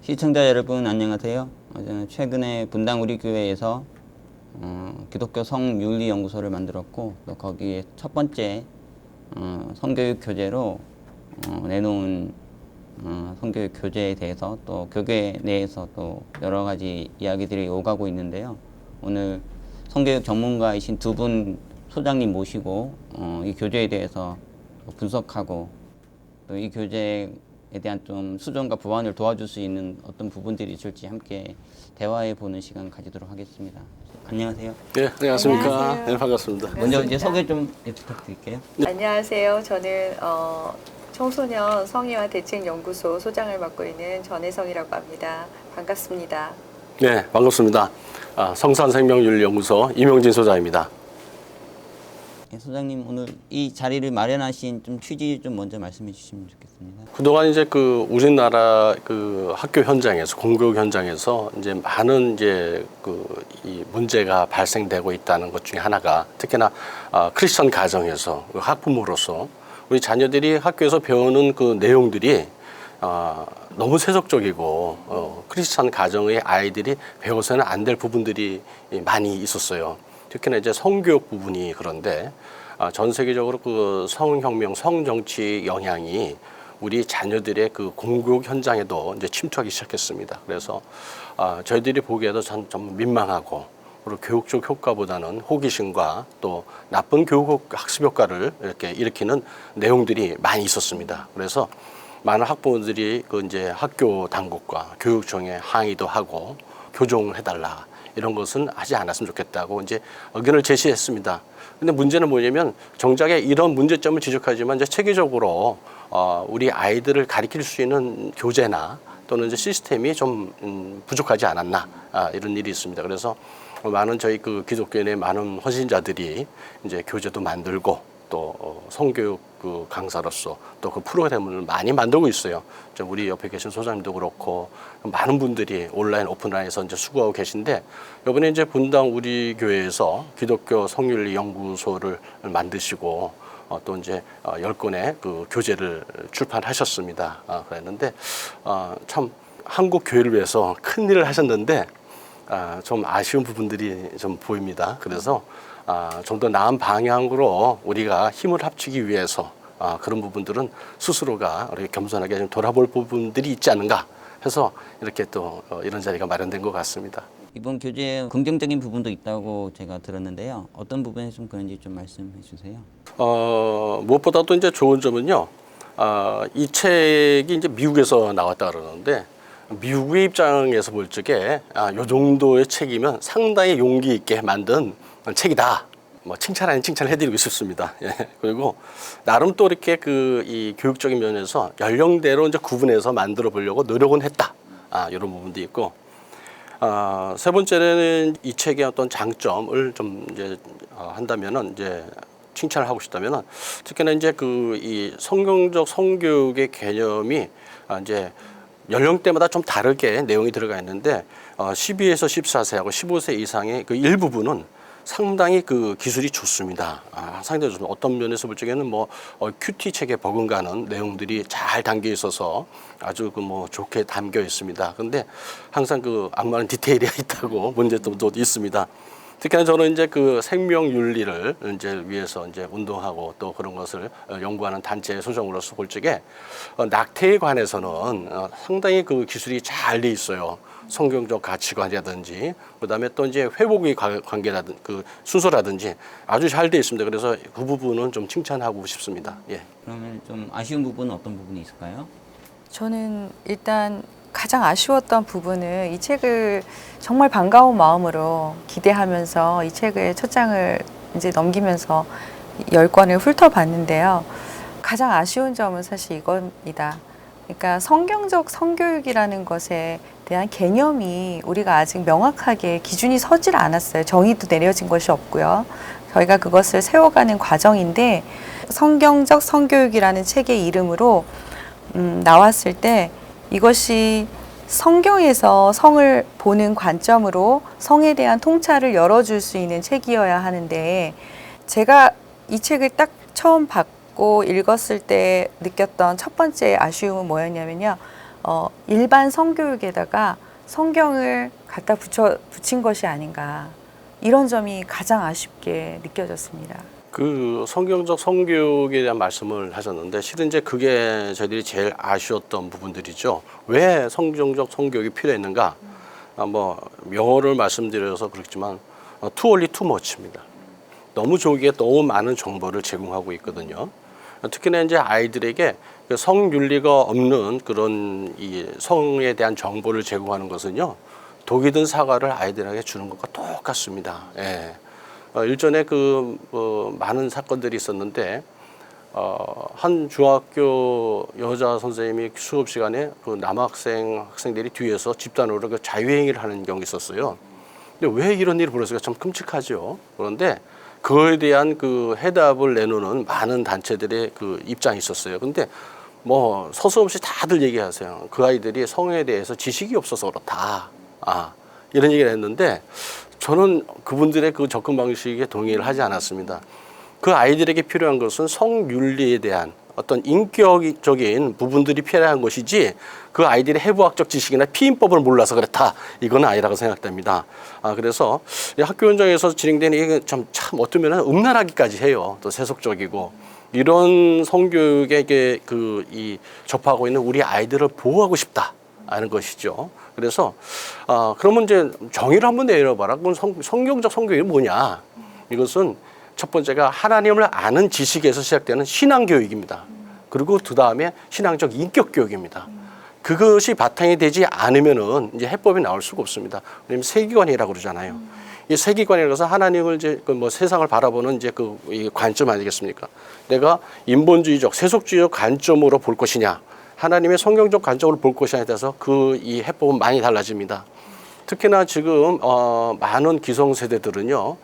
시청자 여러분 안녕하세요. 저는 최근에 분당 우리 교회에서 기독교 성윤리 연구소를 만들었고 또 거기에 첫 번째 성교육 교재로 내놓은 성교육 교재에 대해서 또 교계 내에서 또 여러 가지 이야기들이 오가고 있는데요. 오늘 성교육 전문가이신 두 분 소장님 모시고 이 교재에 대해서 분석하고 또 이 교재에 대한 좀 수정과 보완을 도와줄 수 있는 어떤 부분들이 있을지 함께 대화해 보는 시간 가지도록 하겠습니다. 안녕하세요. 네, 안녕하십니까. 안녕하세요. 네, 반갑습니다. 먼저 이제 소개 좀 부탁드릴게요. 안녕하세요. 저는 청소년 성의와 대책연구소 소장을 맡고 있는 전혜성이라고 합니다. 반갑습니다. 네, 반갑습니다. 성산생명윤리연구소 이명진 소장입니다. 네, 소장님 오늘 이 자리를 마련하신 좀 취지 좀 먼저 말씀해 주시면 좋겠습니다. 그동안 이제 우리나라 학교 현장에서 공교육 현장에서 이제 많은 이 문제가 발생되고 있다는 것 중에 하나가 특히나 크리스천 가정에서 학부모로서 우리 자녀들이 학교에서 배우는 그 내용들이 너무 세속적이고 크리스천 가정의 아이들이 배워서는 안 될 부분들이 많이 있었어요. 특히나 이제 성교육 부분이 그런데 전 세계적으로 그 성혁명, 성정치 영향이 우리 자녀들의 그 공교육 현장에도 이제 침투하기 시작했습니다. 그래서 저희들이 보기에도 참 민망하고 그리고 교육적 효과보다는 호기심과 또 나쁜 교육 학습 효과를 이렇게 일으키는 내용들이 많이 있었습니다. 그래서 많은 학부모들이 이제 학교 당국과 교육청에 항의도 하고 교정을 해달라. 이런 것은 하지 않았으면 좋겠다고 이제 의견을 제시했습니다. 근데 문제는 뭐냐면 정작에 이런 문제점을 지적하지만 이제 체계적으로 우리 아이들을 가르칠 수 있는 교재나 또는 이제 시스템이 좀 부족하지 않았나 이런 일이 있습니다. 그래서 많은 저희 그 기독교인의 많은 헌신자들이 이제 교재도 만들고 또 성교육 그 강사로서 또 그 프로그램을 많이 만들고 있어요. 우리 옆에 계신 소장님도 그렇고 많은 분들이 온라인 오프라인에서 이제 수고하고 계신데 이번에 이제 분당 우리 교회에서 기독교 성윤리 연구소를 만드시고 또 이제 10권의 그 교재를 출판하셨습니다. 그랬는데 참 한국 교회를 위해서 큰 일을 하셨는데 좀 아쉬운 부분들이 좀 보입니다. 그래서 좀 더 나은 방향으로 우리가 힘을 합치기 위해서 그런 부분들은 스스로가 우리 겸손하게 좀 돌아볼 부분들이 있지 않은가 해서 이렇게 또 이런 자리가 마련된 것 같습니다. 이번 교재에 긍정적인 부분도 있다고 제가 들었는데요. 어떤 부분에 좀 그런지 좀 말씀해 주세요. 무엇보다도 이제 좋은 점은요. 이 책이 이제 미국에서 나왔다 그러는데 미국의 입장에서 볼 적에 요 정도의 책이면 상당히 용기 있게 만든 책이다. 뭐 칭찬 아닌 칭찬을 해드리고 싶습니다. 예. 그리고 나름 또 이렇게 이 교육적인 면에서 연령대로 이제 구분해서 만들어 보려고 노력은 했다. 이런 부분도 있고. 세 번째는 이 책의 어떤 장점을 좀 이제 한다면은 이제 칭찬을 하고 싶다면은 특히나 이제 이 성경적 성교육의 개념이 이제 연령대마다 좀 다르게 내용이 들어가 있는데 12에서 14세하고 15세 이상의 그 일부분은 상당히 그 기술이 좋습니다. 상당히 좋습니다. 어떤 면에서 볼 적에는 큐티 책에 버금가는 내용들이 잘 담겨 있어서 아주 좋게 담겨 있습니다. 그런데 항상 악마는 디테일이 있다고 문제점도 있습니다. 특히나 저는 이제 생명 윤리를 이제 위해서 이제 운동하고 또 그런 것을 연구하는 단체의 소장으로서 볼 적에 낙태에 관해서는 상당히 기술이 잘 돼 있어요. 성경적 가치관이라든지 그다음에 또 이제 회복의 관계라든지 순서라든지 아주 잘 돼 있습니다. 그래서 그 부분은 좀 칭찬하고 싶습니다. 예. 그러면 좀 아쉬운 부분은 어떤 부분이 있을까요? 저는 일단 가장 아쉬웠던 부분은 이 책을 정말 반가운 마음으로 기대하면서 이 책의 첫 장을 이제 넘기면서 10권을 훑어봤는데요. 가장 아쉬운 점은 사실 이겁니다. 그러니까 성경적 성교육이라는 것에 대한 개념이 우리가 아직 명확하게 기준이 서질 않았어요. 정의도 내려진 것이 없고요. 저희가 그것을 세워가는 과정인데 성경적 성교육이라는 책의 이름으로 나왔을 때 이것이 성경에서 성을 보는 관점으로 성에 대한 통찰을 열어줄 수 있는 책이어야 하는데 제가 이 책을 딱 처음 받고 읽었을 때 느꼈던 첫 번째 아쉬움은 뭐였냐면요. 일반 성교육에다가 성경을 갖다 붙인 것이 아닌가, 이런 점이 가장 아쉽게 느껴졌습니다. 그 성경적 성교육에 대한 말씀을 하셨는데 실은 이제 그게 저희들이 제일 아쉬웠던 부분들이죠. 왜 성경적 성교육이 필요했는가? 뭐 영어를 말씀드려서 그렇지만 too early, too much입니다. 너무 조기에 너무 많은 정보를 제공하고 있거든요. 특히나 이제 아이들에게 그 성윤리가 없는 그런 이 성에 대한 정보를 제공하는 것은요, 독이 든 사과를 아이들에게 주는 것과 똑같습니다. 예. 일전에 많은 사건들이 있었는데 한 중학교 여자 선생님이 수업 시간에 그 학생들이 뒤에서 집단으로 그 자유행위를 하는 경우가 있었어요. 근데 왜 이런 일이 벌어졌을까 참 끔찍하죠. 그런데 그거에 대한 그 해답을 내놓는 많은 단체들의 그 입장이 있었어요. 근데 뭐 서슴없이 다들 얘기하세요. 그 아이들이 성에 대해서 지식이 없어서 그렇다. 이런 얘기를 했는데 저는 그분들의 그 접근 방식에 동의를 하지 않았습니다. 그 아이들에게 필요한 것은 성윤리에 대한 어떤 인격적인 부분들이 필요한 것이지 그 아이들의 해부학적 지식이나 피임법을 몰라서 그렇다. 이건 아니라고 생각됩니다. 그래서 학교 현장에서 진행되는 이게 참 어쩌면 음란하기까지 해요. 또 세속적이고 이런 성교육에 접하고 있는 우리 아이들을 보호하고 싶다 하는 것이죠. 그래서 그러면 이제 정의를 한번 내려봐라. 그럼 성경적 성교육이 뭐냐? 이것은 첫 번째가 하나님을 아는 지식에서 시작되는 신앙교육입니다. 그리고 그 다음에 신앙적 인격교육입니다. 그것이 바탕이 되지 않으면은 이제 해법이 나올 수가 없습니다. 왜냐면 세계관이라고 그러잖아요. 이 세계관이라서 하나님을 이제 뭐 세상을 바라보는 이제 이 관점 아니겠습니까? 내가 인본주의적, 세속주의적 관점으로 볼 것이냐, 하나님의 성경적 관점으로 볼 것이냐에 따라서 이 해법은 많이 달라집니다. 특히나 지금 많은 기성세대들은요,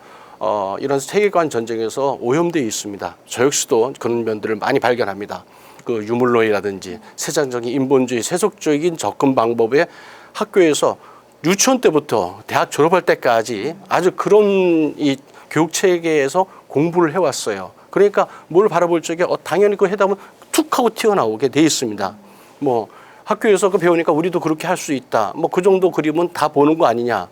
이런 세계관 전쟁에서 오염되어 있습니다. 저 역시도 그런 면들을 많이 발견합니다. 그 유물론이라든지 세상적인 인본주의, 세속적인 접근 방법에 학교에서 유치원 때부터 대학 졸업할 때까지 아주 그런 이 교육 체계에서 공부를 해왔어요. 그러니까 뭘 바라볼 적에 당연히 그 해답은 툭 하고 튀어나오게 돼 있습니다. 뭐 학교에서 그 배우니까 우리도 그렇게 할 수 있다. 뭐 그 정도 그림은 다 보는 거 아니냐.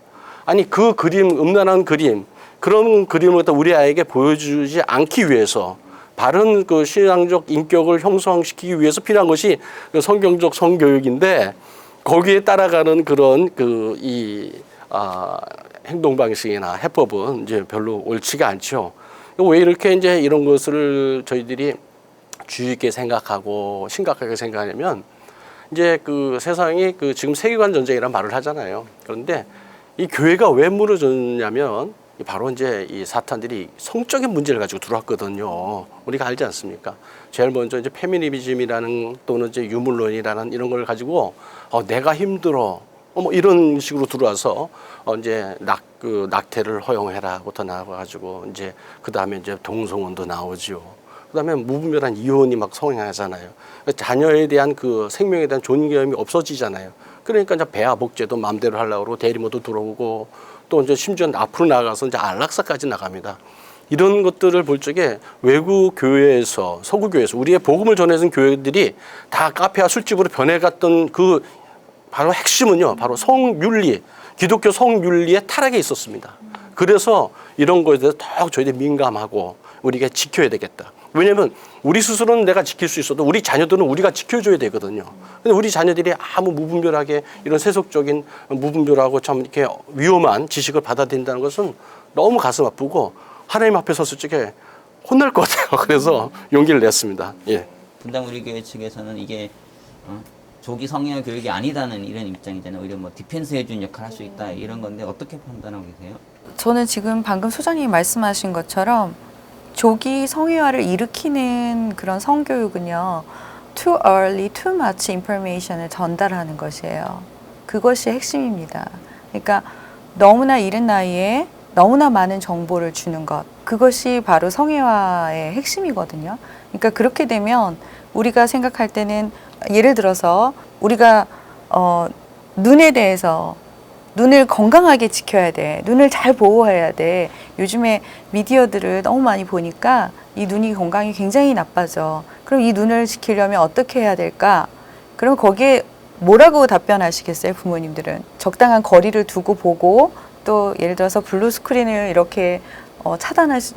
아니 그 그림, 음란한 그림, 그런 그림을 우리 아이에게 보여주지 않기 위해서 바른 그 신앙적 인격을 형성시키기 위해서 필요한 것이 그 성경적 성교육인데 거기에 따라가는 그런 행동 방식이나 해법은 이제 별로 옳지가 않죠. 왜 이렇게 이제 이런 것을 저희들이 주의 있게 생각하고 심각하게 생각하냐면 이제 그 세상이 지금 세계관 전쟁이라는 말을 하잖아요. 그런데 이 교회가 왜 무너졌냐면 바로 이제 이 사탄들이 성적인 문제를 가지고 들어왔거든요. 우리가 알지 않습니까? 제일 먼저 이제 페미니즘이라는 또는 이제 유물론이라는 이런 걸 가지고 내가 힘들어 뭐 이런 식으로 들어와서 이제 낙태를 허용해라부터 나와가지고 이제 그 다음에 이제 동성혼도 나오죠. 그 다음에 무분별한 이혼이 막 성행하잖아요. 자녀에 대한 그 생명에 대한 존경이 없어지잖아요. 그러니까 이제 배아 복제도 마음대로 하려고 그러고 대리모도 들어오고 또 이제 심지어 앞으로 나가서 이제 안락사까지 나갑니다. 이런 것들을 볼 적에 외국 교회에서 서구 교회에서 우리의 복음을 전해준 교회들이 다 카페와 술집으로 변해갔던 그 바로 핵심은요, 바로 성윤리, 기독교 성윤리의 타락에 있었습니다. 그래서 이런 거에 대해서 더욱 저희들이 민감하고 우리가 지켜야 되겠다. 왜냐하면 우리 스스로는 내가 지킬 수 있어도 우리 자녀들은 우리가 지켜줘야 되거든요. 근데 우리 자녀들이 아무 무분별하게 이런 세속적인 무분별하고 참 이렇게 위험한 지식을 받아들인다는 것은 너무 가슴 아프고 하나님 앞에 섰을 적에 혼날 것 같아요. 그래서 용기를 냈습니다. 예. 분당 우리 교회 측에서는 이게 조기 성인화 교육이 아니다는 이런 입장이잖아요. 오히려 뭐 디펜스 해준 역할을 할 수 있다 이런 건데 어떻게 판단하고 계세요? 저는 지금 방금 소장님이 말씀하신 것처럼 조기 성의화를 일으키는 그런 성교육은요, too early, too much information을 전달하는 것이에요. 그것이 핵심입니다. 그러니까 너무나 이른 나이에 너무나 많은 정보를 주는 것, 그것이 바로 성의화의 핵심이거든요. 그러니까 그렇게 되면 우리가 생각할 때는 예를 들어서 우리가 눈에 대해서 눈을 건강하게 지켜야 돼. 눈을 잘 보호해야 돼. 요즘에 미디어들을 너무 많이 보니까 이 눈이 건강이 굉장히 나빠져. 그럼 이 눈을 지키려면 어떻게 해야 될까? 그럼 거기에 뭐라고 답변하시겠어요, 부모님들은? 적당한 거리를 두고 보고 또 예를 들어서 블루 스크린을 이렇게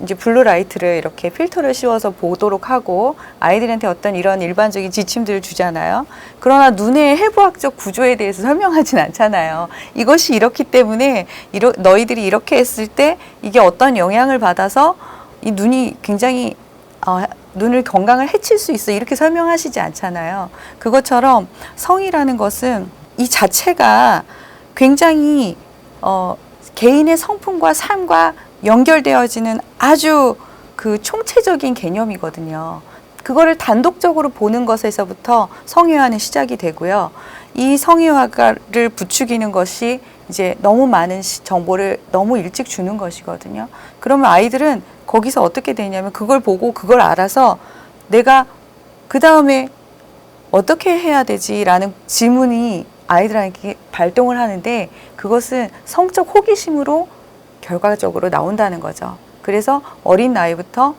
이제 블루 라이트를 이렇게 필터를 씌워서 보도록 하고 아이들한테 어떤 이런 일반적인 지침들을 주잖아요. 그러나 눈의 해부학적 구조에 대해서 설명하진 않잖아요. 이것이 이렇기 때문에 너희들이 이렇게 했을 때 이게 어떤 영향을 받아서 이 눈이 굉장히 눈을 건강을 해칠 수 있어 이렇게 설명하시지 않잖아요. 그것처럼 성이라는 것은 이 자체가 굉장히 개인의 성품과 삶과 연결되어지는 아주 그 총체적인 개념이거든요. 그거를 단독적으로 보는 것에서부터 성애화는 시작이 되고요. 이 성애화를 부추기는 것이 이제 너무 많은 정보를 너무 일찍 주는 것이거든요. 그러면 아이들은 거기서 어떻게 되냐면 그걸 보고 그걸 알아서 내가 그 다음에 어떻게 해야 되지라는 질문이 아이들에게 발동을 하는데 그것은 성적 호기심으로 결과적으로 나온다는 거죠. 그래서 어린 나이부터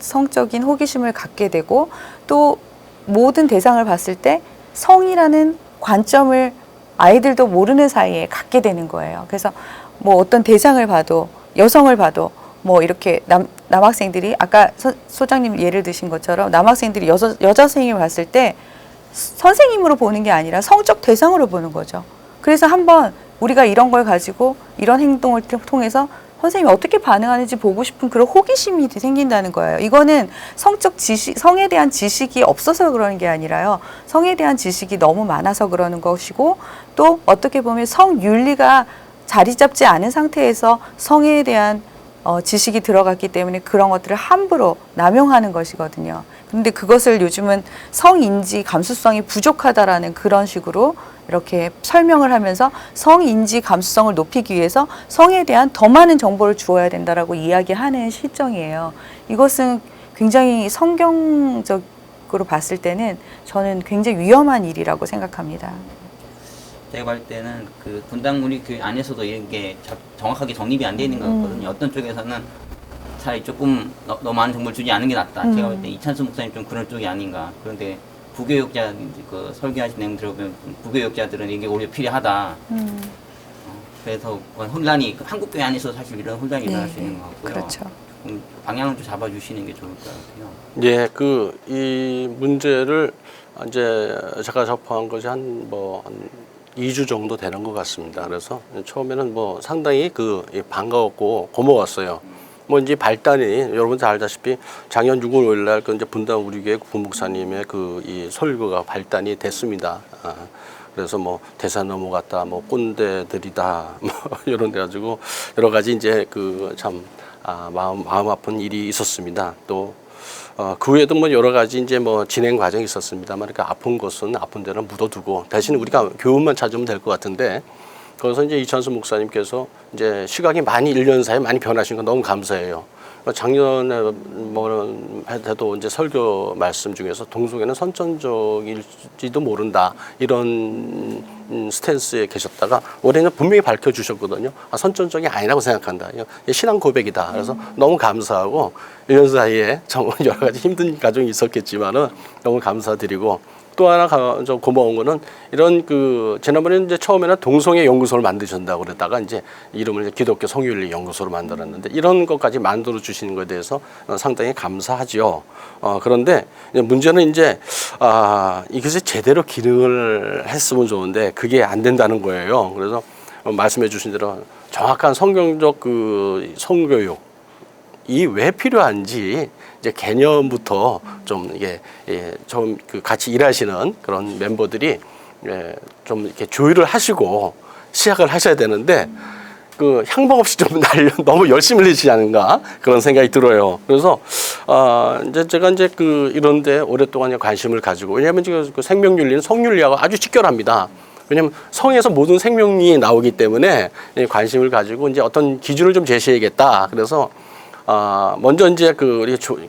성적인 호기심을 갖게 되고 또 모든 대상을 봤을 때 성이라는 관점을 아이들도 모르는 사이에 갖게 되는 거예요. 그래서 뭐 어떤 대상을 봐도 여성을 봐도 뭐 이렇게 남학생들이 아까 소장님 예를 드신 것처럼 남학생들이 여자 선생님을 봤을 때 선생님으로 보는 게 아니라 성적 대상으로 보는 거죠. 그래서 한번 우리가 이런 걸 가지고 이런 행동을 통해서 선생님이 어떻게 반응하는지 보고 싶은 그런 호기심이 생긴다는 거예요. 이거는 성적 지식, 성에 대한 지식이 없어서 그러는 게 아니라요. 성에 대한 지식이 너무 많아서 그러는 것이고 또 어떻게 보면 성윤리가 자리 잡지 않은 상태에서 성에 대한 지식이 들어갔기 때문에 그런 것들을 함부로 남용하는 것이거든요. 근데 그것을 요즘은 성인지 감수성이 부족하다라는 그런 식으로 이렇게 설명을 하면서 성인지 감수성을 높이기 위해서 성에 대한 더 많은 정보를 주어야 된다라고 이야기하는 실정이에요. 이것은 굉장히 성경적으로 봤을 때는 저는 굉장히 위험한 일이라고 생각합니다. 제가 볼 때는 그 분당우리 교회 안에서도 이런 게 정확하게 정립이 안 돼 있는 것 같거든요. 어떤 쪽에서는 차라리 조금 너무 많은 정보를 주지 않는 게 낫다. 제가 볼 때 이찬수 목사님 좀 그런 쪽이 아닌가. 그런데 부교육자 그 설교하신 내용 들어보면 부교육자들은 이게 오히려 필요하다. 그래서 혼란이 한국 교회 안에서 사실 이런 혼란이 일어날 수 있는 것 같고요. 그렇죠. 방향을 좀 잡아주시는 게 좋을 것 같아요. 예, 이 문제를 이제 제가 접한 것이 한 2주 정도 되는 것 같습니다. 그래서 처음에는 상당히 반가웠고 고마웠어요. 이제 발단이 여러분 다 알다시피 작년 6월 5일 날 이제 분당 우리교회 부목사님의 이 설교가 발단이 됐습니다. 그래서 대사 넘어갔다, 꼰대들이다, 이런 데 가지고 여러 가지 이제 참 마음 아픈 일이 있었습니다. 또 그 외에도 여러 가지 이제 진행 과정이 있었습니다만, 그러니까 아픈 것은 아픈 데는 묻어두고 대신 우리가 교훈만 찾으면 될 것 같은데, 거기서 이제 이찬수 목사님께서 이제 시각이 많이 1년 사이에 많이 변하신 건 너무 감사해요. 작년에 해도 이제 설교 말씀 중에서 동성애는 선천적일지도 모른다 이런 스탠스에 계셨다가 올해는 분명히 밝혀주셨거든요. 선천적이 아니라고 생각한다. 신앙 고백이다. 그래서 너무 감사하고 1년 사이에 정말 여러 가지 힘든 과정이 있었겠지만은 너무 감사드리고, 또 하나 좀 고마운 거는 이런 지난번에 이제 처음에는 동성애 연구소를 만드신다고 그랬다가 이제 이름을 기독교 성윤리 연구소로 만들었는데 이런 것까지 만들어 주시는 것에 대해서 상당히 감사하지요. 그런데 문제는 이제 이것이 제대로 기능을 했으면 좋은데 그게 안 된다는 거예요. 그래서 말씀해 주신 대로 정확한 성경적 성교육 이 왜 필요한지 이제 개념부터 좀 이게 좀 같이 일하시는 그런 멤버들이 좀 이렇게 조율을 하시고 시작을 하셔야 되는데 향방 없이 좀 너무 열심히 내시지 않은가 그런 생각이 들어요. 그래서 이제 제가 이제 이런데 오랫동안 관심을 가지고, 왜냐하면 지금 생명윤리는 성윤리하고 아주 직결합니다. 왜냐하면 성에서 모든 생명이 나오기 때문에 관심을 가지고 이제 어떤 기준을 좀 제시해야겠다. 그래서 먼저 이제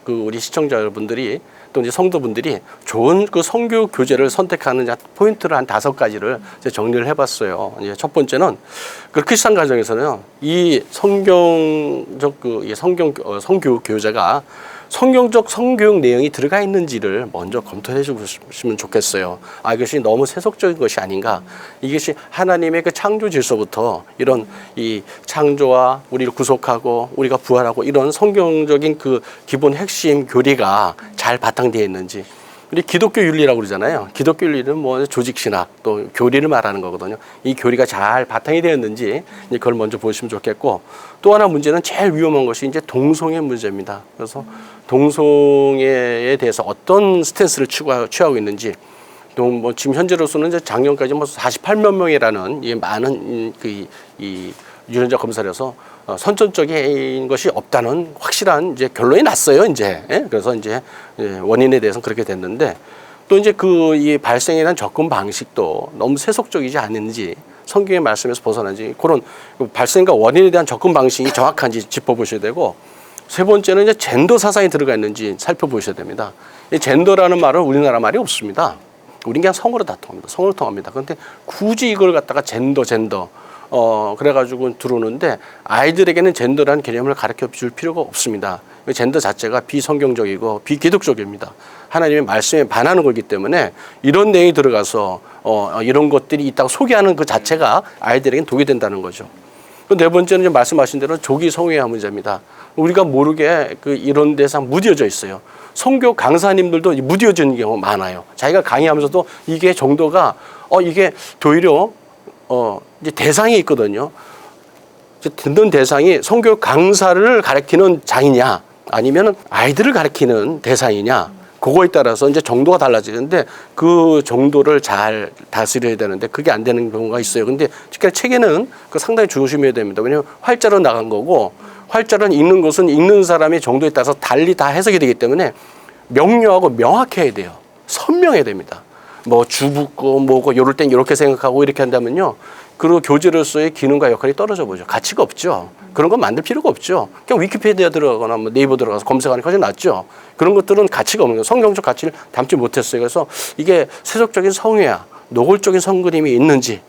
우리 시청자 여러분들이 또 이제 성도분들이 좋은 성교 교재를 선택하는 포인트를 한 5가지를 이제 정리를 해봤어요. 이제 첫 번째는 크리스천 가정에서는 이 성경적 성교 교재가 성경적 성교육 내용이 들어가 있는지를 먼저 검토해 주시면 좋겠어요. 아, 이것이 너무 세속적인 것이 아닌가. 이것이 하나님의 그 창조 질서부터 이런 이 창조와 우리를 구속하고 우리가 부활하고 이런 성경적인 그 기본 핵심 교리가 잘 바탕되어 있는지. 우리 기독교 윤리라고 그러잖아요. 기독교 윤리는 뭐 조직 신학 또 교리를 말하는 거거든요. 이 교리가 잘 바탕이 되어 있는지 이제 그걸 먼저 보시면 좋겠고, 또 하나 문제는 제일 위험한 것이 이제 동성애 문제입니다. 그래서 동성애에 대해서 어떤 스탠스를 취하고 있는지, 또 뭐 지금 현재로서는 이제 작년까지 뭐 48만 명이라는 이 많은 이 유전자 검사를 해서 선천적인 것이 없다는 확실한 이제 결론이 났어요, 이제. 예? 그래서 이제 원인에 대해서는 그렇게 됐는데, 또 이제 그 이 발생에 대한 접근 방식도 너무 세속적이지 않은지, 성경의 말씀에서 벗어난지, 그런 발생과 원인에 대한 접근 방식이 정확한지 짚어보셔야 되고, 세 번째는 이제 젠더 사상이 들어가 있는지 살펴보셔야 됩니다. 이 젠더라는 말은 우리나라 말이 없습니다. 우린 그냥 성으로 다 통합니다. 성으로 통합니다. 그런데 굳이 이걸 갖다가 젠더 그래가지고 들어오는데, 아이들에게는 젠더라는 개념을 가르쳐 줄 필요가 없습니다. 젠더 자체가 비성경적이고 비기독적입니다. 하나님의 말씀에 반하는 거기 때문에 이런 내용이 들어가서 이런 것들이 있다고 소개하는 그 자체가 아이들에게는 독이 된다는 거죠. 네 번째는 이제 말씀하신 대로 조기 성애화 문제입니다. 우리가 모르게 그 이런 데서 무뎌져 있어요. 성교 강사님들도 무뎌지는 경우가 많아요. 자기가 강의하면서도 이게 정도가 이게 도리어 이제 대상이 있거든요. 이제 듣는 대상이 성교 강사를 가르치는 장이냐, 아니면 아이들을 가르치는 대상이냐, 그거에 따라서 이제 정도가 달라지는데, 그 정도를 잘 다스려야 되는데 그게 안 되는 경우가 있어요. 근데 특히 책에는 그 상당히 조심해야 됩니다. 왜냐하면 활자로 나간 거고, 활자로 읽는 것은 읽는 사람의 정도에 따라서 달리 다 해석이 되기 때문에 명료하고 명확해야 돼요. 선명해야 됩니다. 뭐 주붙고 뭐고 이럴 땐 이렇게 생각하고 이렇게 한다면요, 그리고 교재로서의 기능과 역할이 떨어져 보죠. 가치가 없죠. 그런 건 만들 필요가 없죠. 그냥 위키피디아 들어가거나 뭐 네이버 들어가서 검색하는 게 훨씬 낫죠. 그런 것들은 가치가 없는 거예요. 성경적 가치를 담지 못했어요. 그래서 이게 세속적인 성애야, 노골적인 성그림이 있는지,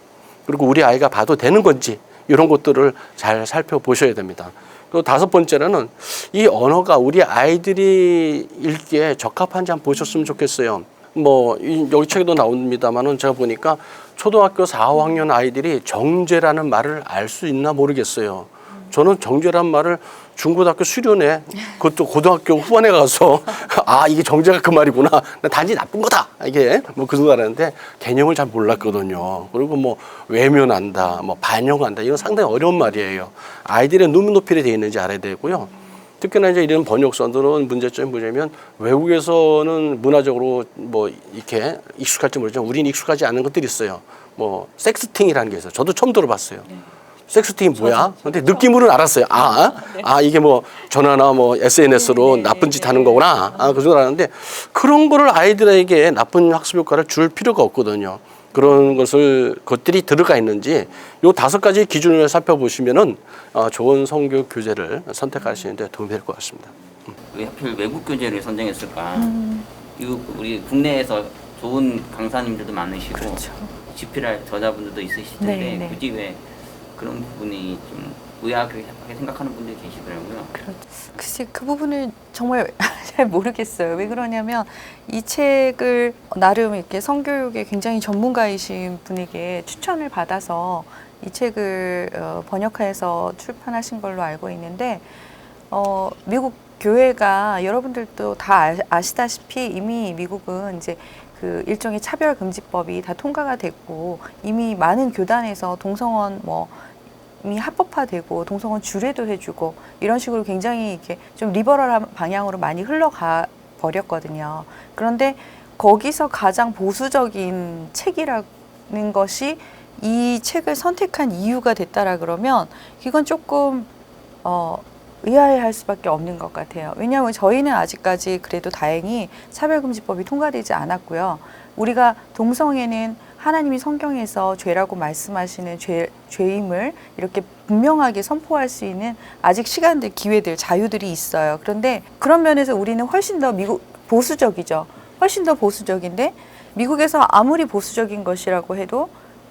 그리고 우리 아이가 봐도 되는 건지, 이런 것들을 잘 살펴보셔야 됩니다. 그리고 다섯 번째로는 이 언어가 우리 아이들이 읽기에 적합한지 한번 보셨으면 좋겠어요. 뭐 여기 책에도 나옵니다만은 제가 보니까 초등학교 4, 5학년 아이들이 정죄라는 말을 알 수 있나 모르겠어요. 저는 정죄란 말을 중고등학교 수련회, 그것도 고등학교 후반에 가서 아, 이게 정죄가 그 말이구나, 난 단지 나쁜 거다, 이게 뭐 그 정도 알았는데 개념을 잘 몰랐거든요. 그리고 뭐 외면한다, 뭐 반영한다, 이건 상당히 어려운 말이에요. 아이들의 눈높이에 돼 있는지 알아야 되고요. 특히나 이제 이런 번역서들은 문제점이 뭐냐면, 외국에서는 문화적으로 뭐 이렇게 익숙할지 모르지만 우리는 익숙하지 않은 것들이 있어요. 뭐 섹스팅이라는 게 있어요. 저도 처음 들어봤어요. 섹스팅이 뭐야? 근데 느낌으로는 알았어요. 이게 뭐 전화나 뭐 SNS로 나쁜 짓 하는 거구나. 그 정도 알았는데, 그런 거를 아이들에게 나쁜 학습 효과를 줄 필요가 없거든요. 그런 것들이 들어가 있는지 요 5가지 기준을 살펴보시면은 좋은 성교 교재를 선택하시는데 도움이 될 것 같습니다. 왜 하필 외국 교재를 선정했을까? 이거 우리 국내에서 좋은 강사님들도 많으시고, 그렇죠. 집필할 저자분들도 있으실 텐데 네. 굳이 왜 그런 부분이 좀 의아하게 생각하는 분들이 계시더라고요. 글쎄, 그 부분을 정말 잘 모르겠어요. 왜 그러냐면 이 책을 나름 이렇게 성교육에 굉장히 전문가이신 분에게 추천을 받아서 이 책을 번역해서 출판하신 걸로 알고 있는데, 미국 교회가 여러분들도 다 아시다시피 이미 미국은 이제 그 일종의 차별금지법이 다 통과가 됐고, 이미 많은 교단에서 동성원 이미 합법화되고 동성원 주례도 해주고 이런 식으로 굉장히 이렇게 좀 리버럴한 방향으로 많이 흘러가 버렸거든요. 그런데 거기서 가장 보수적인 책이라는 것이 이 책을 선택한 이유가 됐다라 그러면 이건 조금 의아해할 수밖에 없는 것 같아요. 왜냐하면 저희는 아직까지 그래도 다행히 차별금지법이 통과되지 않았고요. 우리가 동성애는 하나님이 성경에서 죄라고 말씀하시는 죄임을 이렇게 분명하게 선포할 수 있는 아직 시간들, 기회들, 자유들이 있어요. 그런데 그런 면에서 우리는 훨씬 더 보수적이죠. 훨씬 더 보수적인데, 미국에서 아무리 보수적인 것이라고 해도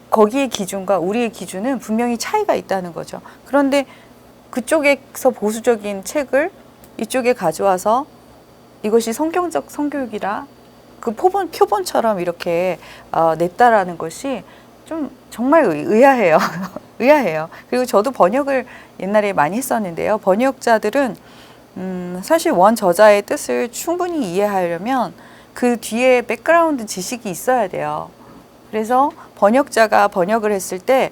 거기의 기준과 우리의 기준은 분명히 차이가 있다는 거죠. 그런데 그쪽에서 보수적인 책을 이쪽에 가져와서 이것이 성경적 성교육이라 그 표본처럼 이렇게 냈다라는 것이 좀 정말 의아해요. 의아해요. 그리고 저도 번역을 옛날에 많이 했었는데요. 번역자들은 사실 원 저자의 뜻을 충분히 이해하려면 그 뒤에 백그라운드 지식이 있어야 돼요. 그래서 번역자가 번역을 했을 때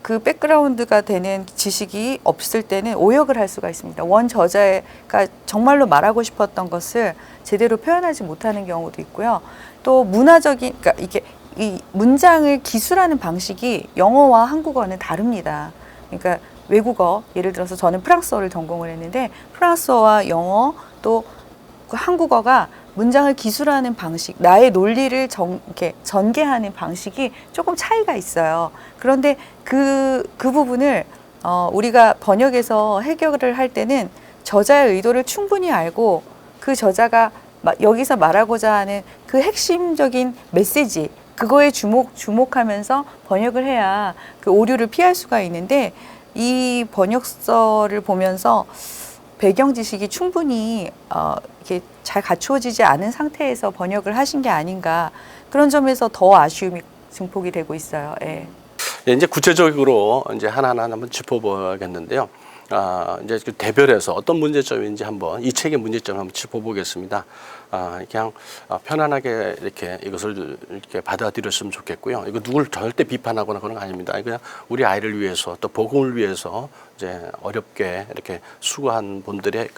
그 백그라운드가 되는 지식이 없을 때는 오역을 할 수가 있습니다. 원 저자가 정말로 말하고 싶었던 것을 제대로 표현하지 못하는 경우도 있고요. 또 문화적인, 그러니까 이게 이 문장을 기술하는 방식이 영어와 한국어는 다릅니다. 그러니까 외국어, 예를 들어서 저는 프랑스어를 전공을 했는데 프랑스어와 영어 또 한국어가 문장을 기술하는 방식, 나의 논리를 이렇게 전개하는 방식이 조금 차이가 있어요. 그런데 그 부분을 우리가 번역에서 해결을 할 때는 저자의 의도를 충분히 알고 그 저자가 여기서 말하고자 하는 그 핵심적인 메시지, 그거에 주목하면서 번역을 해야 그 오류를 피할 수가 있는데 이 번역서를 보면서 배경 지식이 충분히 이렇게 잘 갖추어지지 않은 상태에서 번역을 하신 게 아닌가, 그런 점에서 더 아쉬움이 증폭이 되고 있어요. 예. 네, 이제 구체적으로 이제 하나하나 한번 짚어보겠는데요. 이제 그 대별해서 어떤 문제점인지 한번 이 책의 문제점을 한번 짚어보겠습니다. 그냥 편안하게 이렇게 이것을 이렇게 받아들였으면 좋겠고요. 이거 누굴 절대 비판하거나 그런 거 아닙니다. 그냥 우리 아이를 위해서 또 복음을 위해서 이제 어렵게 이렇게 수고한 분들의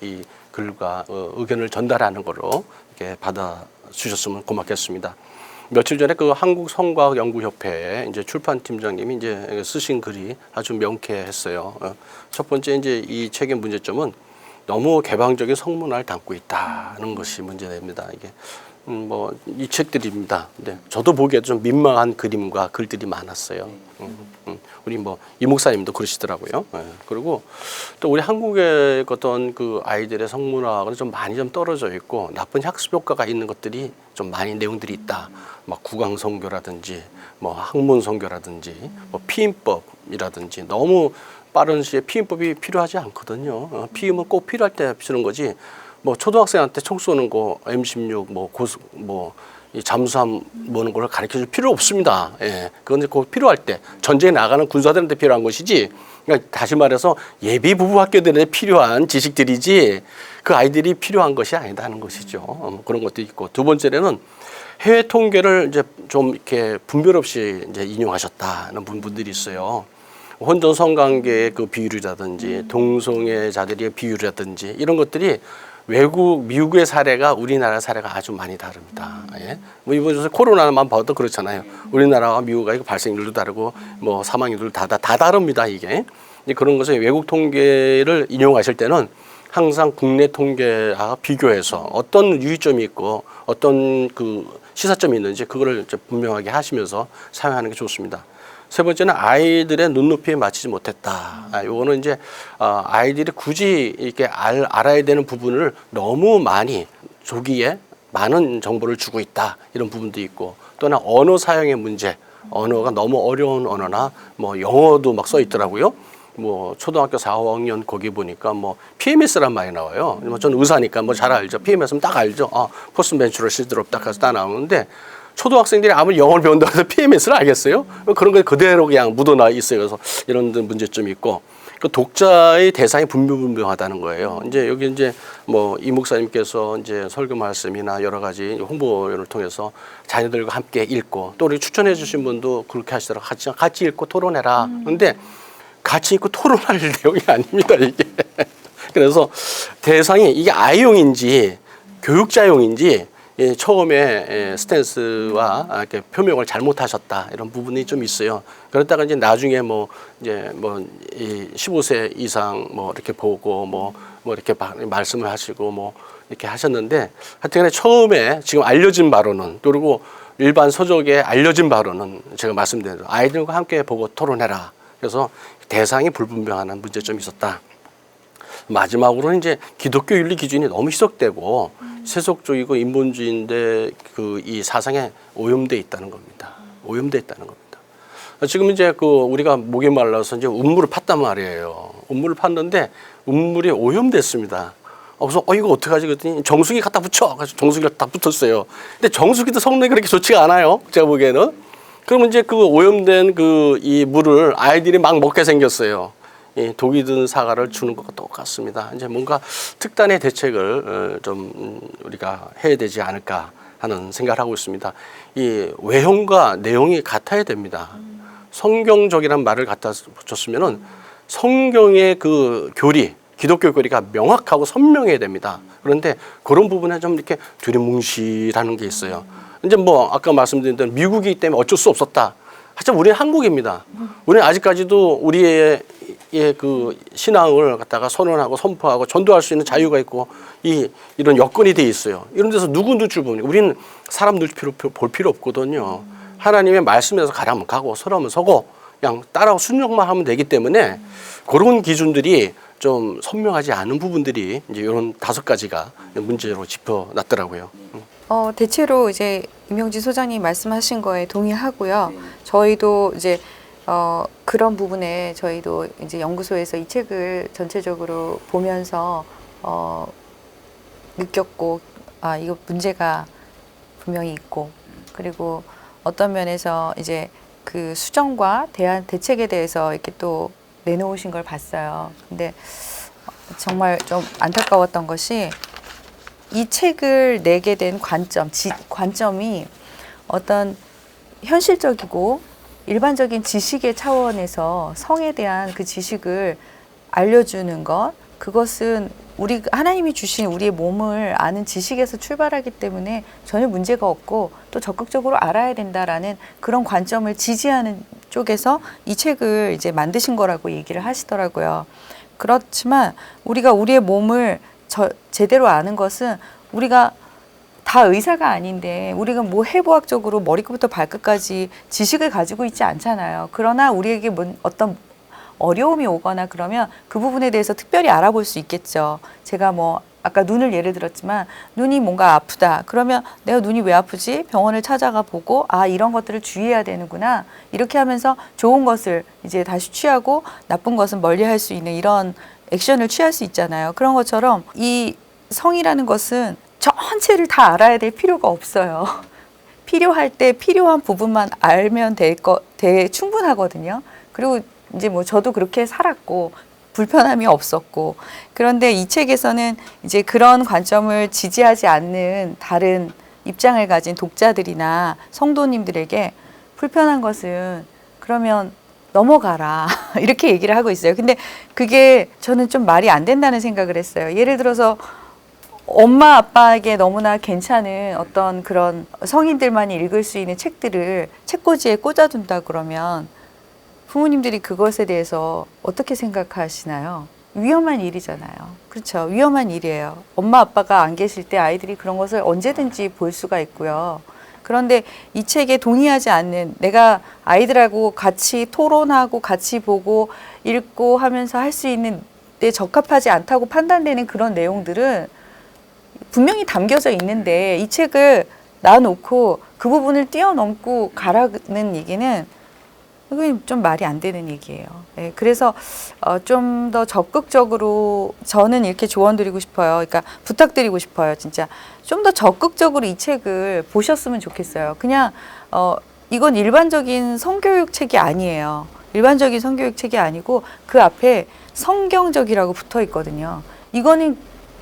이 글과 의견을 전달하는 거로 이렇게 받아주셨으면 고맙겠습니다. 며칠 전에 그 한국 성과학 연구협회에 이제 출판팀장님이 이제 쓰신 글이 아주 명쾌했어요. 첫 번째 이제 이 책의 문제점은 너무 개방적인 성문화를 담고 있다는 것이 문제됩니다. 이게 뭐 이 책들입니다. 근데 저도 보기에도 좀 민망한 그림과 글들이 많았어요. 우리 뭐 이 목사님도 그러시더라고요. 그리고 또 우리 한국의 어떤 그 아이들의 성문화하고는 좀 많이 좀 떨어져 있고 나쁜 학습 효과가 있는 것들이 좀 많이 내용들이 있다. 막 국왕 성교라든지 뭐 학문 성교라든지 뭐 피임법이라든지 너무 빠른 시에 피임법이 필요하지 않거든요. 피임은 꼭 필요할 때 쓰는 거지. 뭐 초등학생한테 총 쏘는 거 M16 이 잠수함 보는 걸 가르쳐 줄 필요 없습니다. 예. 그건 꼭 필요할 때 전쟁에 나가는 군사들한테 필요한 것이지. 그러니까 다시 말해서 예비 부부 학교들에 필요한 지식들이지 그 아이들이 필요한 것이 아니다는 것이죠. 그런 것도 있고 두 번째는 해외 통계를 이제 좀 이렇게 분별 없이 이제 인용하셨다는 분들이 있어요. 혼전 성관계의 그 비율이라든지 동성애자들의 비율이라든지 이런 것들이 미국의 사례가 우리나라 사례가 아주 많이 다릅니다. 예? 뭐 이번 코로나만 봐도 그렇잖아요. 우리나라와 미국과 발생률도 다르고 뭐 사망률도 다 다릅니다. 이게 그런 것을 외국 통계를 인용하실 때는 항상 국내 통계와 비교해서 어떤 유의점이 있고 어떤 그 시사점이 있는지 그거를 분명하게 하시면서 사용하는 게 좋습니다. 세 번째는 아이들의 눈높이에 맞추지 못했다. 요거는 이제 아이들이 굳이 이렇게 알아야 되는 부분을 너무 많이 조기에 많은 정보를 주고 있다. 이런 부분도 있고 또는 언어 사용의 문제. 언어가 너무 어려운 언어나 뭐 영어도 막 써 있더라고요. 뭐 초등학교 4, 5학년 거기 보니까 뭐 PMS란 말이 나와요. 뭐 저는 의사니까 뭐 잘 알죠. PMS는 딱 알죠. 포스트 맨추럴 시드롬 딱 해서 딱 나오는데 초등학생들이 아무리 영어를 배운다고 해서 PMS를 알겠어요? 그런 거 그대로 그냥 묻어나 있어요. 그래서 이런 문제점이 있고 그 독자의 대상이 분명하다는 거예요. 이제 여기 이제 뭐 이 목사님께서 이제 설교 말씀이나 여러 가지 홍보를 통해서 자녀들과 함께 읽고 또 우리 추천해 주신 분도 그렇게 하시더라고요. 같이 읽고 토론해라. 그런데 같이 읽고 토론할 내용이 아닙니다, 이게. 그래서 대상이 이게 아이용인지 교육자용인지 처음에 스탠스와 이렇게 표명을 잘못하셨다 이런 부분이 좀 있어요. 그러다가 이제 나중에 이제 15세 이상 이렇게 보고 뭐 이렇게 말씀을 하시고 이렇게 하셨는데 하여튼간에 처음에 지금 알려진 바로는 그리고 일반 서적에 알려진 바로는 제가 말씀드린 대로 아이들과 함께 보고 토론해라. 그래서 대상이 불분명한 문제점이 있었다. 마지막으로는 이제 기독교 윤리 기준이 너무 희석되고 세속적이고 인본주의인데 이 사상에 오염돼 있다는 겁니다. 오염돼 있다는 겁니다. 지금 이제 우리가 목이 말라서 이제 운물을 팠단 말이에요. 운물을 팠는데 운물이 오염됐습니다. 그래서 이거 어떡하지 그랬더니 정수기 갖다 붙여. 그래서 정수기를 딱 붙었어요. 근데 정수기도 성능이 그렇게 좋지가 않아요. 제가 보기에는. 그러면 이제 그 오염된 그 이 물을 아이들이 막 먹게 생겼어요. 이 독이 든 사과를 주는 것과 똑같습니다. 이제 뭔가 특단의 대책을 좀 우리가 해야 되지 않을까 하는 생각을 하고 있습니다. 이 외형과 내용이 같아야 됩니다. 성경적이라는 말을 갖다 붙였으면은 성경의 그 교리, 기독교 교리가 명확하고 선명해야 됩니다. 그런데 그런 부분에 좀 이렇게 두리뭉실하는 게 있어요. 이제 뭐 아까 말씀드린 대로 미국이기 때문에 어쩔 수 없었다. 하지만 우리는 한국입니다. 우리는 아직까지도 우리의 그 신앙을 갖다가 선언하고 선포하고 전도할 수 있는 자유가 있고 이런 여건이 돼 있어요. 이런 데서 누구 눈치 봅니까? 우리는 사람 눈치 볼 필요 없거든요. 하나님의 말씀에서 가라면 가고 서라면 서고 그냥 따라고 순종만 하면 되기 때문에 그런 기준들이 좀 선명하지 않은 부분들이 이제 이런 5가지가 문제로 짚어놨더라고요. 대체로 이제 임용진 소장님 말씀하신 거에 동의하고요. 저희도 이제 그런 부분에 저희도 이제 연구소에서 이 책을 전체적으로 보면서 느꼈고, 이거 문제가 분명히 있고, 그리고 어떤 면에서 이제 그 수정과 대책에 대해서 이렇게 또 내놓으신 걸 봤어요. 근데 정말 좀 안타까웠던 것이 이 책을 내게 된 관점이 어떤 현실적이고 일반적인 지식의 차원에서 성에 대한 그 지식을 알려주는 것, 그것은 하나님이 주신 우리의 몸을 아는 지식에서 출발하기 때문에 전혀 문제가 없고 또 적극적으로 알아야 된다라는 그런 관점을 지지하는 쪽에서 이 책을 이제 만드신 거라고 얘기를 하시더라고요. 그렇지만 우리가 우리의 몸을 제대로 아는 것은 우리가 다 의사가 아닌데 우리가 뭐 해부학적으로 머리끝부터 발끝까지 지식을 가지고 있지 않잖아요. 그러나 우리에게 어떤 어려움이 오거나 그러면 그 부분에 대해서 특별히 알아볼 수 있겠죠. 제가 뭐 아까 눈을 예를 들었지만 눈이 뭔가 아프다. 그러면 내가 눈이 왜 아프지? 병원을 찾아가 보고 이런 것들을 주의해야 되는구나. 이렇게 하면서 좋은 것을 이제 다시 취하고 나쁜 것은 멀리할 수 있는 이런 액션을 취할 수 있잖아요. 그런 것처럼 이 성이라는 것은 전체를 다 알아야 될 필요가 없어요. 필요할 때 필요한 부분만 알면 충분하거든요. 그리고 이제 뭐 저도 그렇게 살았고 불편함이 없었고, 그런데 이 책에서는 이제 그런 관점을 지지하지 않는 다른 입장을 가진 독자들이나 성도님들에게 불편한 것은 그러면 넘어가라 이렇게 얘기를 하고 있어요. 근데 그게 저는 좀 말이 안 된다는 생각을 했어요. 예를 들어서 엄마 아빠에게 너무나 괜찮은 어떤 그런 성인들만이 읽을 수 있는 책들을 책꽂이에 꽂아둔다 그러면 부모님들이 그것에 대해서 어떻게 생각하시나요? 위험한 일이잖아요. 그렇죠. 위험한 일이에요. 엄마 아빠가 안 계실 때 아이들이 그런 것을 언제든지 볼 수가 있고요. 그런데 이 책에 동의하지 않는, 내가 아이들하고 같이 토론하고 같이 보고 읽고 하면서 할 수 있는 데 적합하지 않다고 판단되는 그런 내용들은 분명히 담겨져 있는데 이 책을 놔놓고 그 부분을 뛰어넘고 가라는 얘기는 이건 좀 말이 안 되는 얘기예요. 네, 그래서 좀 더 적극적으로 저는 이렇게 조언드리고 싶어요. 그러니까 부탁드리고 싶어요. 진짜 좀 더 적극적으로 이 책을 보셨으면 좋겠어요. 그냥 이건 일반적인 성교육 책이 아니에요. 일반적인 성교육 책이 아니고 그 앞에 성경적이라고 붙어 있거든요. 이거는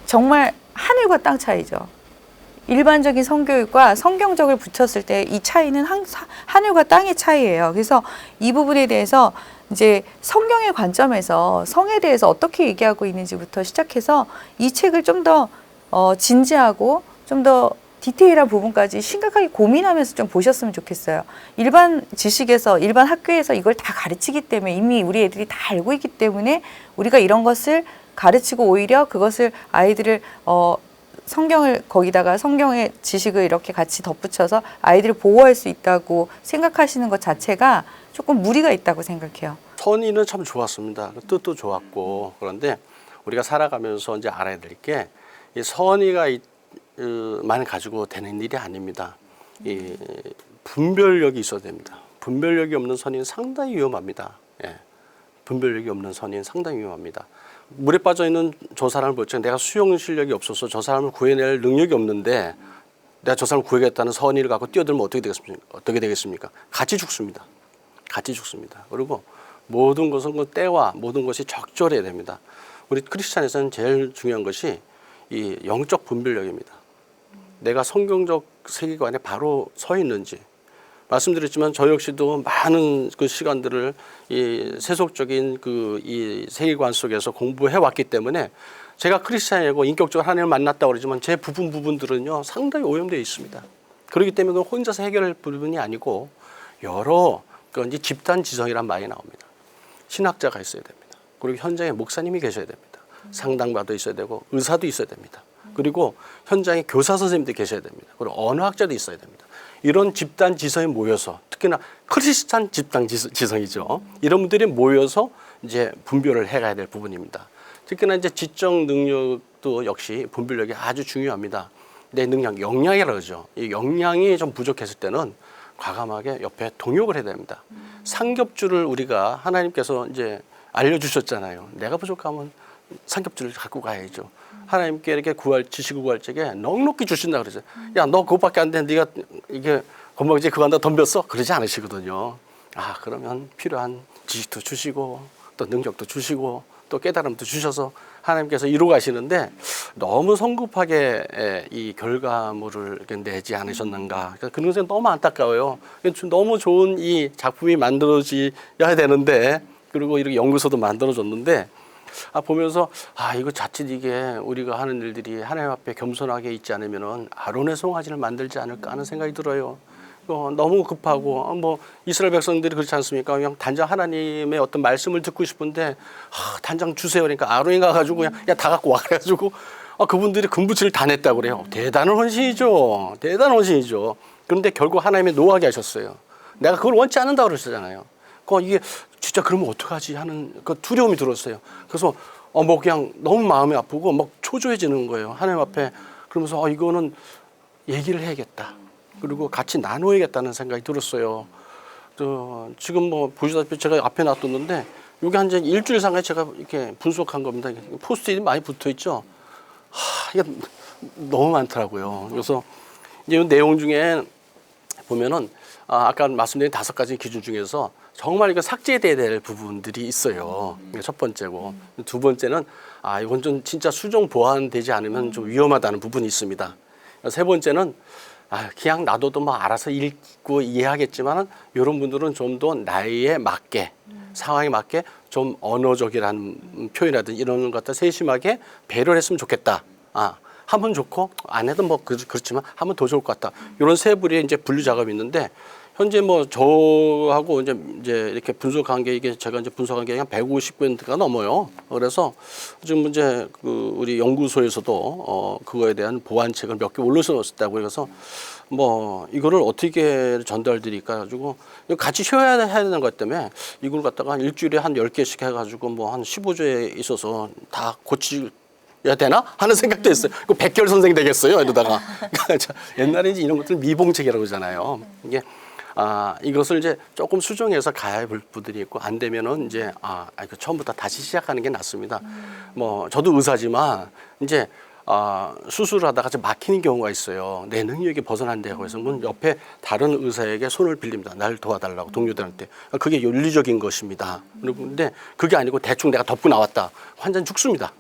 정말 하늘과 땅 차이죠. 일반적인 성교육과 성경적을 붙였을 때 이 차이는 하늘과 땅의 차이예요. 그래서 이 부분에 대해서 이제 성경의 관점에서 성에 대해서 어떻게 얘기하고 있는지부터 시작해서 이 책을 좀 더 진지하고 좀 더 디테일한 부분까지 심각하게 고민하면서 좀 보셨으면 좋겠어요. 일반 지식에서, 일반 학교에서 이걸 다 가르치기 때문에 이미 우리 애들이 다 알고 있기 때문에 우리가 이런 것을 가르치고 오히려 그것을 아이들을 성경을 거기다가 성경의 지식을 이렇게 같이 덧붙여서 아이들을 보호할 수 있다고 생각하시는 것 자체가 조금 무리가 있다고 생각해요. 선의는 참 좋았습니다. 뜻도 좋았고, 그런데 우리가 살아가면서 이제 알아야 될 게 이 선의가 만 가지고 되는 일이 아닙니다. 이 분별력이 있어야 됩니다. 분별력이 없는 선의는 상당히 위험합니다. 예. 분별력이 없는 선의는 상당히 위험합니다. 물에 빠져 있는 저 사람을 보죠. 내가 수영 실력이 없어서 저 사람을 구해낼 능력이 없는데 내가 저 사람을 구해겠다는 선의를 갖고 뛰어들면 어떻게 되겠습니까? 어떻게 되겠습니까? 같이 죽습니다. 같이 죽습니다. 그리고 모든 것은 그 때와 모든 것이 적절해야 됩니다. 우리 크리스찬에서는 제일 중요한 것이 이 영적 분별력입니다. 내가 성경적 세계관에 바로 서 있는지. 말씀드렸지만 저 역시도 많은 그 시간들을 이 세속적인 그 이 세계관 속에서 공부해 왔기 때문에 제가 크리스찬이고 인격적으로 하나님을 만났다고 그러지만 제 부분들은요 상당히 오염되어 있습니다. 그렇기 때문에 그건 혼자서 해결할 부분이 아니고 여러 그 이제 집단 지성이란 말이 나옵니다. 신학자가 있어야 됩니다. 그리고 현장에 목사님이 계셔야 됩니다. 상담가도 있어야 되고 의사도 있어야 됩니다. 그리고 현장에 교사 선생님도 계셔야 됩니다. 그리고 언어학자도 있어야 됩니다. 이런 집단 지성이 모여서 특히나 크리스찬 집단 지성이죠. 이런 분들이 모여서 이제 분별을 해가야 될 부분입니다. 특히나 이제 지적 능력도 역시 분별력이 아주 중요합니다. 내 능력, 역량이라고 그러죠. 이 역량이 좀 부족했을 때는 과감하게 옆에 동역을 해야 됩니다. 삼겹줄을 우리가 하나님께서 이제 알려주셨잖아요. 내가 부족하면 삼겹줄을 갖고 가야죠. 하나님께 이렇게 지식을 구할 적에 넉넉히 주신다 그러죠. 야, 너 그것밖에 안 돼. 네가 이게 건방지 그거 한다 덤볐어? 그러지 않으시거든요. 아, 그러면 필요한 지식도 주시고 또 능력도 주시고 또 깨달음도 주셔서 하나님께서 이루어 가시는데 너무 성급하게 이 결과물을 내지 않으셨는가. 그런 것은 너무 안타까워요. 너무 좋은 이 작품이 만들어져야 되는데 그리고 이렇게 연구소도 만들어졌는데 보면서 이거 자칫 이게 우리가 하는 일들이 하나님 앞에 겸손하게 있지 않으면은 아론의 송아지를 만들지 않을까 하는 생각이 들어요. 너무 급하고 뭐 이스라엘 백성들이 그렇지 않습니까? 그냥 단장 하나님의 어떤 말씀을 듣고 싶은데 단장 주세요. 그러니까 아론이 가가지고 그냥 다 갖고 와가지고 그분들이 금부치를 다 냈다고 그래요. 대단한 헌신이죠. 대단한 헌신이죠. 그런데 결국 하나님이 노하게 하셨어요. 내가 그걸 원치 않는다고 그러셨잖아요. 이게 진짜 그러면 어떡하지 하는 그 두려움이 들었어요. 그래서 뭐 그냥 너무 마음이 아프고 막 초조해지는 거예요. 하나님 앞에. 그러면서 이거는 얘기를 해야겠다. 그리고 같이 나눠야겠다는 생각이 들었어요. 지금 뭐 보시다시피 제가 앞에 놔뒀는데 이게 한 일주일 상에 제가 이렇게 분석한 겁니다. 포스트잇이 많이 붙어 있죠. 이게 너무 많더라고요. 그래서 이제 내용 중에 보면은 아까 말씀드린 5가지 기준 중에서 정말 이거 삭제돼야 될 부분들이 있어요. 첫 번째고 두 번째는 이건 좀 진짜 수정 보완되지 않으면 좀 위험하다는 부분이 있습니다. 세 번째는 그냥 놔둬도 뭐 알아서 읽고 이해하겠지만은 이런 분들은 좀 더 나이에 맞게 상황에 맞게 좀 언어적이라는 표현이라든지 이런 것들 세심하게 배려를 했으면 좋겠다. 하면 좋고 안 해도 뭐 그렇지만 하면 더 좋을 것 같다. 이런 세 부류의 이제 분류 작업이 있는데 현재 뭐 저하고 이제 이렇게 분석한 게 이게 제가 이제 분석한 게 한 150건가 넘어요. 그래서 지금 이제 그 우리 연구소에서도 그거에 대한 보완책을 몇 개 올려놓았다고 그래서 뭐 이거를 어떻게 전달드릴까 가지고 같이 쉬어야 되는 것 때문에 이걸 갖다가 일주일에 한 10개씩 해가지고 뭐 한 15조에 있어서 다 고치야 되나 하는 생각도 했어요. 그 백결 선생이 되겠어요 이러다가. 옛날에 이제 이런 것들 미봉책이라고 하잖아요. 이게 이것을 이제 조금 수정해서 가야 할 부분들이 있고 안 되면은 이제 처음부터 다시 시작하는 게 낫습니다. 뭐 저도 의사지만 이제 수술을 하다가 좀 막히는 경우가 있어요. 내 능력이 벗어난다고 해서 옆에 다른 의사에게 손을 빌립니다. 날 도와달라고 동료들한테. 그게 윤리적인 것입니다. 그런데 그게 아니고 대충 내가 덮고 나왔다. 환자는 죽습니다.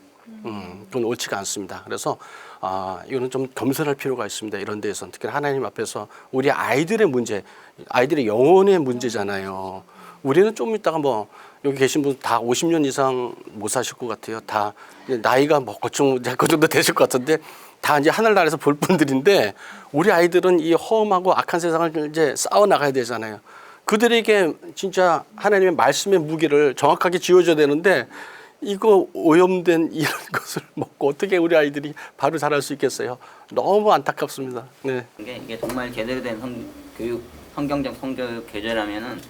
그건 옳지가 않습니다. 그래서 이거는 좀 겸손할 필요가 있습니다. 이런 데에서 특히 하나님 앞에서 우리 아이들의 문제, 아이들의 영혼의 문제잖아요. 우리는 좀 있다가 뭐 여기 계신 분 다 50년 이상 못 사실 것 같아요. 다 나이가 뭐 그 정도 되실 것 같은데 다 이제 하늘나라에서 볼 분들인데 우리 아이들은 이 허음하고 악한 세상을 이제 싸워 나가야 되잖아요. 그들에게 진짜 하나님의 말씀의 무게를 정확하게 지어줘야 되는데 이거 오염된 이런 것을 먹고 어떻게 우리 아이들이 바로 자랄 수 있겠어요? 너무 안타깝습니다. 네. 이게 정말 제대로 된 성경적 성교육 교재라면은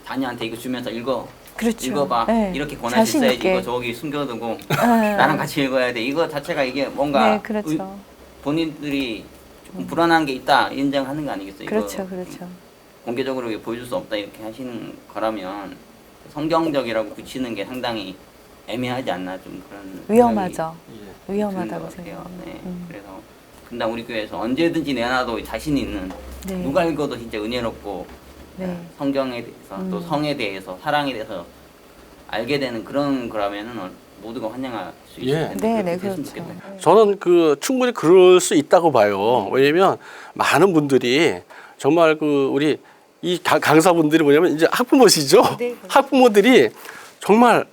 자녀한테 이거 주면서 읽어봐. 네. 이렇게 권할 수 있어야지. 이거 저기 숨겨두고 나랑 같이 읽어야 돼. 이거 자체가 이게 뭔가 네, 그렇죠. 본인들이 조금 불안한 게 있다 인정하는 거 아니겠어요? 그렇죠, 이거 그렇죠. 공개적으로 보여줄 수 없다 이렇게 하시는 거라면 성경적이라고 붙이는 게 상당히 애매하지 않나 좀 그런 위험하죠. 예. 위험하다고 생각해요. 생각해요. 네. 음. 그래서 분당 우리 교회에서 언제든지 내놔도 자신 있는 네. 누가 읽어도 진짜 은혜롭고 네. 성경에 대해서 또 성에 대해서 사랑에 대해서 알게 되는 그런 거라면은 모두가 환영할 수 있을 예. 텐데 네, 그렇게 네, 됐으면 그렇죠. 좋겠네요. 저는 그 충분히 그럴 수 있다고 봐요. 왜냐면 많은 분들이 정말 그 우리 이 강사분들이 뭐냐면 이제 학부모시죠. 네, 그렇죠. 학부모들이 정말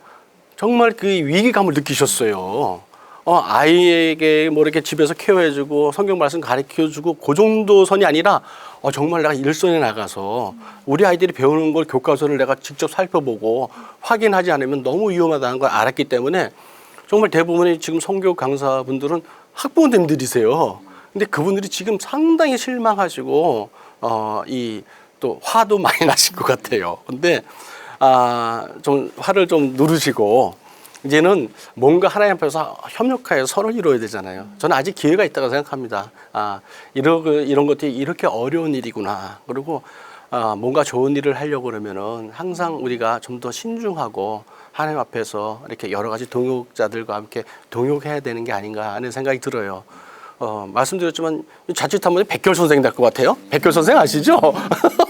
그 위기감을 느끼셨어요. 아이에게 뭐 이렇게 집에서 케어해주고 성경 말씀 가르쳐주고 그 정도 선이 아니라 정말 내가 일선에 나가서 우리 아이들이 배우는 걸 교과서를 내가 직접 살펴보고 확인하지 않으면 너무 위험하다는 걸 알았기 때문에 정말 대부분의 지금 성교 강사분들은 학부모님들이세요. 근데 그분들이 지금 상당히 실망하시고 이 또 화도 많이 나실 것 같아요. 근데 좀 화를 좀 누르시고 이제는 뭔가 하나님 앞에서 협력하여 서로를 이루어야 되잖아요. 저는 아직 기회가 있다고 생각합니다. 이런 것들이 이렇게 어려운 일이구나. 그리고 뭔가 좋은 일을 하려고 그러면은 항상 우리가 좀 더 신중하고 하나님 앞에서 이렇게 여러 가지 동역자들과 함께 동역해야 되는 게 아닌가 하는 생각이 들어요. 말씀드렸지만 자칫하면 백결 선생 될 것 같아요. 백결 선생 아시죠?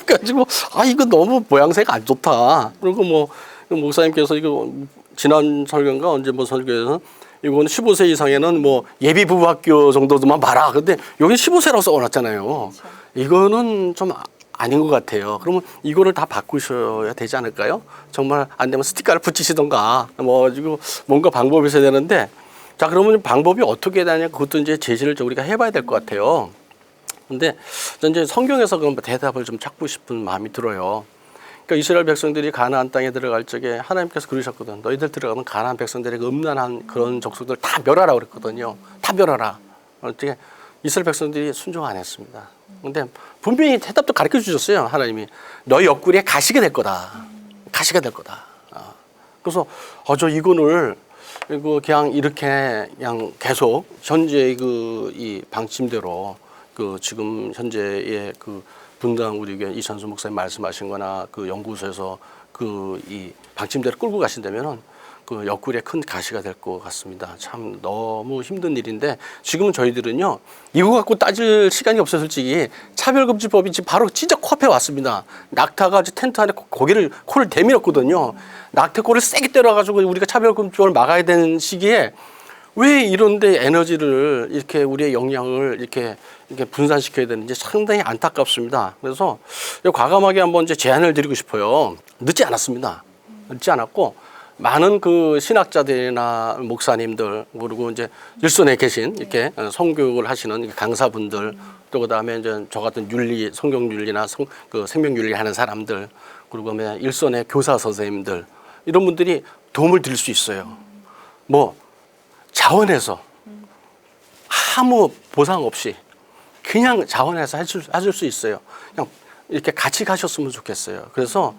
그래가지고 이거 너무 모양새가 안 좋다. 그리고 뭐 목사님께서 이거 지난 설교인가 언제 뭐 설교에서 이건 15세 이상에는 뭐 예비 부부학교 정도만 봐라. 근데 여기 15세라고 써놨잖아요. 그렇죠. 이거는 좀 아닌 것 같아요. 그러면 이거를 다 바꾸셔야 되지 않을까요? 정말 안 되면 스티커를 붙이시던가 뭐 지금 뭔가 방법이 있어야 되는데 자 그러면 방법이 어떻게 되냐 그것도 이제 제시를 좀 우리가 해봐야 될 것 같아요. 근데 이제 성경에서 그런 대답을 좀 찾고 싶은 마음이 들어요. 그러니까 이스라엘 백성들이 가나안 땅에 들어갈 적에 하나님께서 그러셨거든. 너희들 들어가면 가나안 백성들에게 음란한 그런 족속들 다 멸하라 그랬거든요. 다 멸하라. 어떻게 이스라엘 백성들이 순종 안 했습니다. 근데 분명히 대답도 가르쳐 주셨어요. 하나님이 너희 옆구리에 가시게 될 거다. 가시게 될 거다. 그래서 저 이거를 이거 그냥 이렇게 그냥 계속 현재 이 방침대로 그 지금 현재의 그 분당 우리 교회 이찬수 목사님 말씀하신 거나 그 연구소에서 그 이 방침대로 끌고 가신다면은 그 옆구리에 큰 가시가 될 것 같습니다. 참 너무 힘든 일인데 지금은 저희들은요 이거 갖고 따질 시간이 없어요. 솔직히 차별금지법이 지금 바로 진짜 코앞에 왔습니다. 낙타가 텐트 안에 코를 대밀었거든요. 낙타 코를 세게 때려가지고 우리가 차별금지법을 막아야 되는 시기에 왜 이런데 에너지를 이렇게 우리의 역량을 이렇게 분산시켜야 되는지 상당히 안타깝습니다. 그래서 과감하게 한번 이제 제안을 드리고 싶어요. 늦지 않았습니다. 늦지 않았고 많은 그 신학자들이나 목사님들 그리고 이제 일선에 계신 이렇게 성교육을 하시는 강사분들 또 그다음에 이제 저 같은 윤리 성경 윤리나 그 생명 윤리 하는 사람들 그리고 일선의 교사 선생님들 이런 분들이 도움을 드릴 수 있어요. 뭐 자원해서 아무 보상 없이 그냥 자원해서 해줄 수 있어요. 그냥 이렇게 같이 가셨으면 좋겠어요. 그래서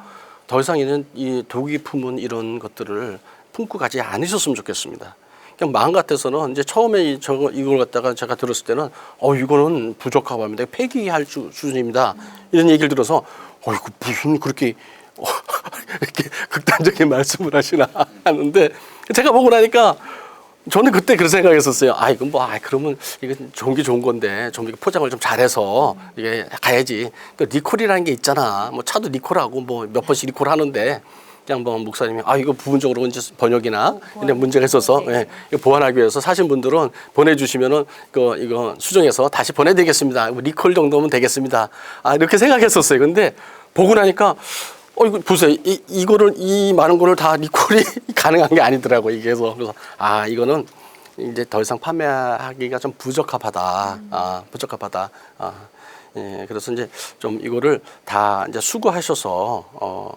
더 이상 이 독이 품은 이런 것들을 품고 가지 않으셨으면 좋겠습니다. 그냥 마음 같아서는 이제 처음에 이걸 갖다가 제가 들었을 때는 이거는 부적합 합니다. 폐기할 수준입니다. 이런 얘기를 들어서 이거 무슨 그렇게 이렇게 극단적인 말씀을 하시나 하는데 제가 보고 나니까 저는 그때 그런 생각했었어요. 이건 그러면 이건 좋은 건데 좀 이렇게 포장을 좀 잘해서 이게 가야지. 그 리콜이라는 게 있잖아. 뭐 차도 리콜하고 뭐 몇 번씩 리콜 하는데 그냥 뭐 목사님이 이거 부분적으로 이제 번역이나 근데 문제가 있어서 이거 보완하기 위해서 사신 분들은 보내주시면은 이거 수정해서 다시 보내드리겠습니다. 리콜 정도면 되겠습니다. 이렇게 생각했었어요. 근데 보고 나니까 이거 보세요. 이거를 이 많은 거를 다 리콜이 가능한 게 아니더라고 이게 그래서 이거는 이제 더 이상 판매하기가 좀 부적합하다. 부적합하다. 예, 그래서 이제 좀 이거를 다 이제 수거하셔서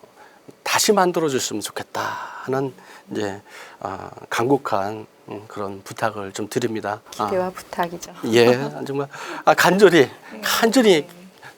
다시 만들어 주셨으면 좋겠다 하는 이제 간곡한 그런 부탁을 좀 드립니다. 기대와 부탁이죠. 예, 정말 간절히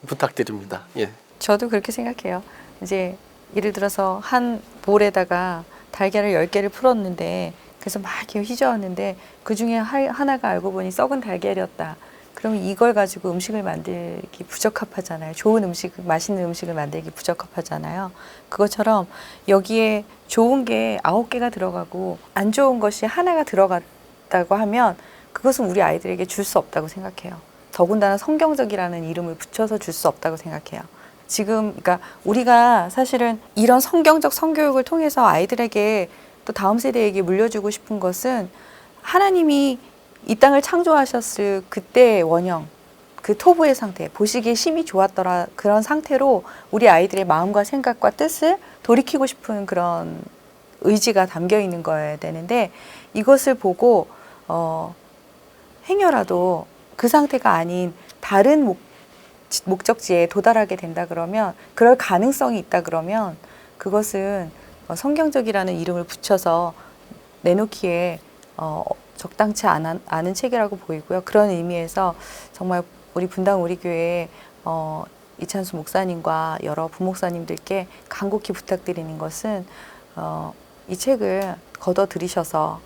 부탁드립니다. 예. 저도 그렇게 생각해요. 이제 예를 들어서 한 볼에다가 달걀을 10개를 풀었는데 그래서 막 이렇게 휘저었는데 그중에 하나가 알고 보니 썩은 달걀이었다. 그러면 이걸 가지고 음식을 만들기 부적합하잖아요. 좋은 음식, 맛있는 음식을 만들기 부적합하잖아요. 그것처럼 여기에 좋은 게 9개가 들어가고 안 좋은 것이 하나가 들어갔다고 하면 그것은 우리 아이들에게 줄 수 없다고 생각해요. 더군다나 성경적이라는 이름을 붙여서 줄 수 없다고 생각해요. 지금 그러니까 우리가 사실은 이런 성경적 성교육을 통해서 아이들에게 또 다음 세대에게 물려주고 싶은 것은 하나님이 이 땅을 창조하셨을 그때의 원형, 그 토부의 상태, 보시기에 심히 좋았더라 그런 상태로 우리 아이들의 마음과 생각과 뜻을 돌이키고 싶은 그런 의지가 담겨 있는 거여야 되는데 이것을 보고 행여라도 그 상태가 아닌 다른 목적지에 도달하게 된다 그러면 그럴 가능성이 있다 그러면 그것은 성경적이라는 이름을 붙여서 내놓기에 적당치 않은 책이라고 보이고요. 그런 의미에서 정말 우리 분당 우리 교회 이찬수 목사님과 여러 부목사님들께 간곡히 부탁드리는 것은 이 책을 걷어 들이셔서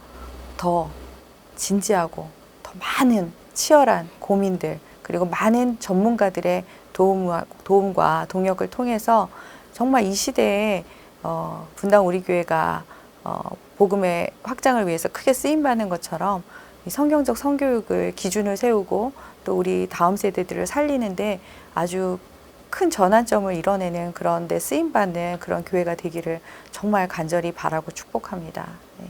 더 진지하고 더 많은 치열한 고민들 그리고 많은 전문가들의 도움과 동역을 통해서 정말 이 시대에 분당 우리 교회가 복음의 확장을 위해서 크게 쓰임받는 것처럼 이 성경적 성교육을 기준을 세우고 또 우리 다음 세대들을 살리는데 아주 큰 전환점을 이뤄내는 그런 데 쓰임받는 그런 교회가 되기를 정말 간절히 바라고 축복합니다. 네.